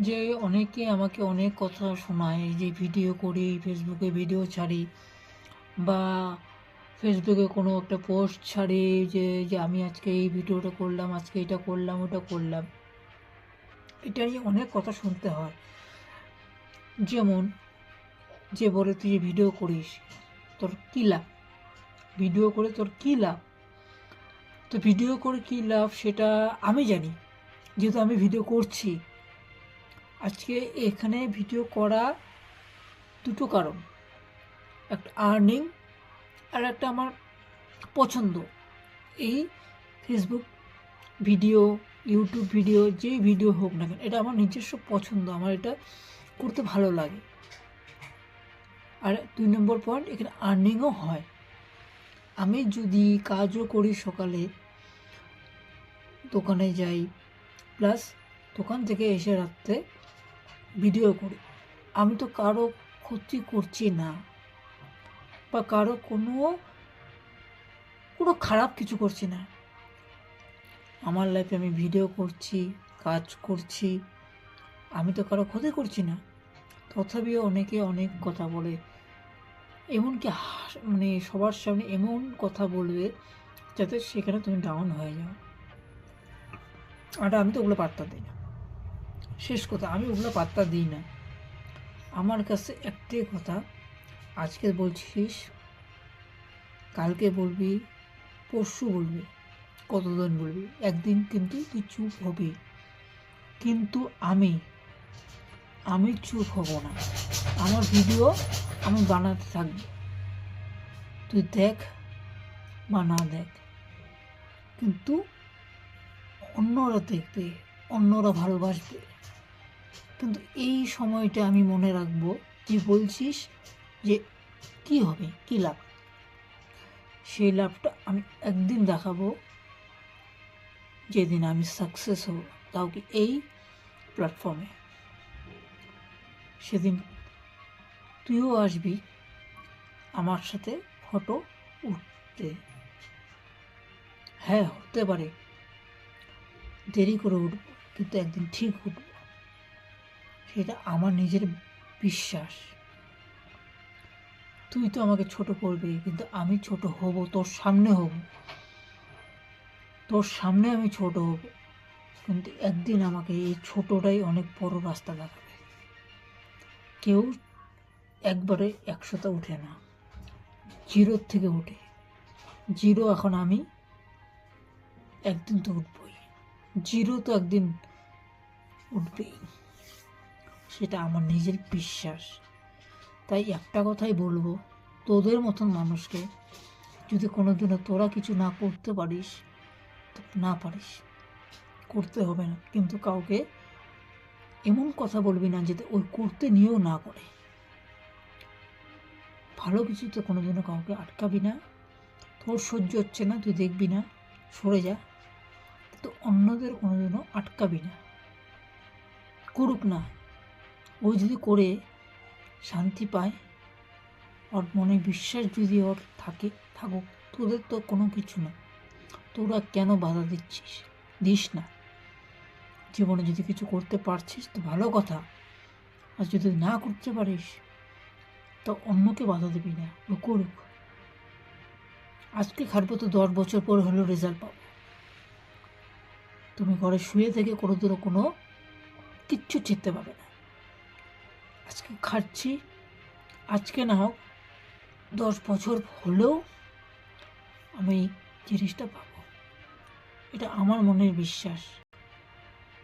যে অনেকে আমাকে অনেক কথা শোনায়, এই যে ভিডিও করি, ফেসবুকে ভিডিও ছাড়ি বা ফেসবুকে কোনো একটা পোস্ট ছাড়ি, যে আমি আজকে এই ভিডিওটা করলাম, আজকে এটা করলাম, ওটা করলাম। এটা নিয়ে অনেক কথা শুনতে হয়। যেমন যে বলে, তুই যে ভিডিও করিস, তোর কী লাভ? ভিডিও করে তোর কী লাভ? তো ভিডিও করে কী লাভ সেটা আমি জানি, যেহেতু আমি ভিডিও করছি। আজকে এখানে ভিডিও করা দুটো কারণ, একটা আর্নিং আর একটা আমার পছন্দ। এই ফেসবুক ভিডিও, ইউটিউব ভিডিও, যেই ভিডিও হোক না কেন, এটা আমার নিজস্ব পছন্দ, আমার এটা করতে ভালো লাগে। আর ২ নম্বর পয়েন্ট, এখানে আর্নিংও হয়। আমি যদি কাজও করি, সকালে দোকানে যাই, প্লাস দোকান থেকে এসে রাত্রে ভিডিও করি, আমি তো কারো ক্ষতি করছি না বা কারো কোনো খারাপ কিছু করছি না। আমার লাইফে আমি ভিডিও করছি, কাজ করছি, আমি তো কারো ক্ষতি করছি না। তথাপিও অনেকে অনেক কথা বলে, এমনকি মানে সবার সামনে এমন কথা বলবে যাতে সেখানে তুমি ডাউন হয়ে যাও। আর আমি তো ওগুলো পাত্তা দিই না। শেষ কথা, আমি ওগুলো পাত্তা দিই না। আমার কাছে একটাই কথা, আজকে বলছিস, কালকে বলবি, পরশু বলবি, কতদিন বলবি, একদিন কিন্তু তুই চুপ হবি। কিন্তু আমি চুপ হব না। আমার ভিডিও আমি বানাতে থাকবো, তুই দেখ বা না দেখ, কিন্তু অন্যরা দেখবে, অন্যরা ভালোবাসবে। কিন্তু এই সময়টা আমি মনে রাখবো, যে বলছিস যে কী হবে, কী লাভ, সেই লাভটা আমি একদিন দেখাবো, যেদিন আমি সাকসেস হব, তাও কি এই প্ল্যাটফর্মে। সেদিন তুইও আসবি আমার সাথে ফটো উঠতে। হ্যাঁ, হতে পারে দেরি করে উঠব, কিন্তু একদিন ঠিক উঠব, সেটা আমার নিজের বিশ্বাস। তুই তো আমাকে ছোট করবি, কিন্তু আমি ছোট হব, তোর সামনে হব, তোর সামনে আমি ছোট হব, কিন্তু একদিন আমাকে এই ছোটটাই অনেক বড় রাস্তা দেখাবে। কেউ একবারে ১০০তে উঠে না, জিরোর থেকে উঠে। জিরো এখন আমি, একদিন তো উঠবই, জিরো তো একদিন উঠবেই, সেটা আমার নিজের বিশ্বাস। তাই একটা কথাই বলবো, তোদের মতন মানুষকে যদি কোনোদিনও তোরা কিছু না করতে পারিস, না পারিস, করতে হবে না, কিন্তু কাউকে এমন কথা বলবি না যাতে ওই করতে নিয়েও না করে। ভালো কিছুতে কোনোদিনও কাউকে আটকাবি না। তোর সহ্য হচ্ছে না, তুই দেখবি না, সরে যা, কিন্তু অন্যদের কোনোদিনও আটকাবি না। করুক না, ওই যদি করে শান্তি পায়, ওর মনে বিশ্বাস যদি ওর থাকুক, তোদের তো কোনো কিছু না, তোরা কেন বাধা দিস না। জীবনে যদি কিছু করতে পারছিস তো ভালো কথা, আর যদি না করতে পারিস তো অন্যকে বাধা দিবি না, ও করুক। আজকে খাটবো তো 10 বছর পর হলেও রেজাল্ট পাবো। তুমি ঘরে শুয়ে থেকে কোনোদিনও কোনো কিচ্ছু চিনতে পাবে না। আজকে খাটছি, আজকে না হোক 10 বছর হলেও আমি জিনিসটা পাবো, এটা আমার মনের বিশ্বাস।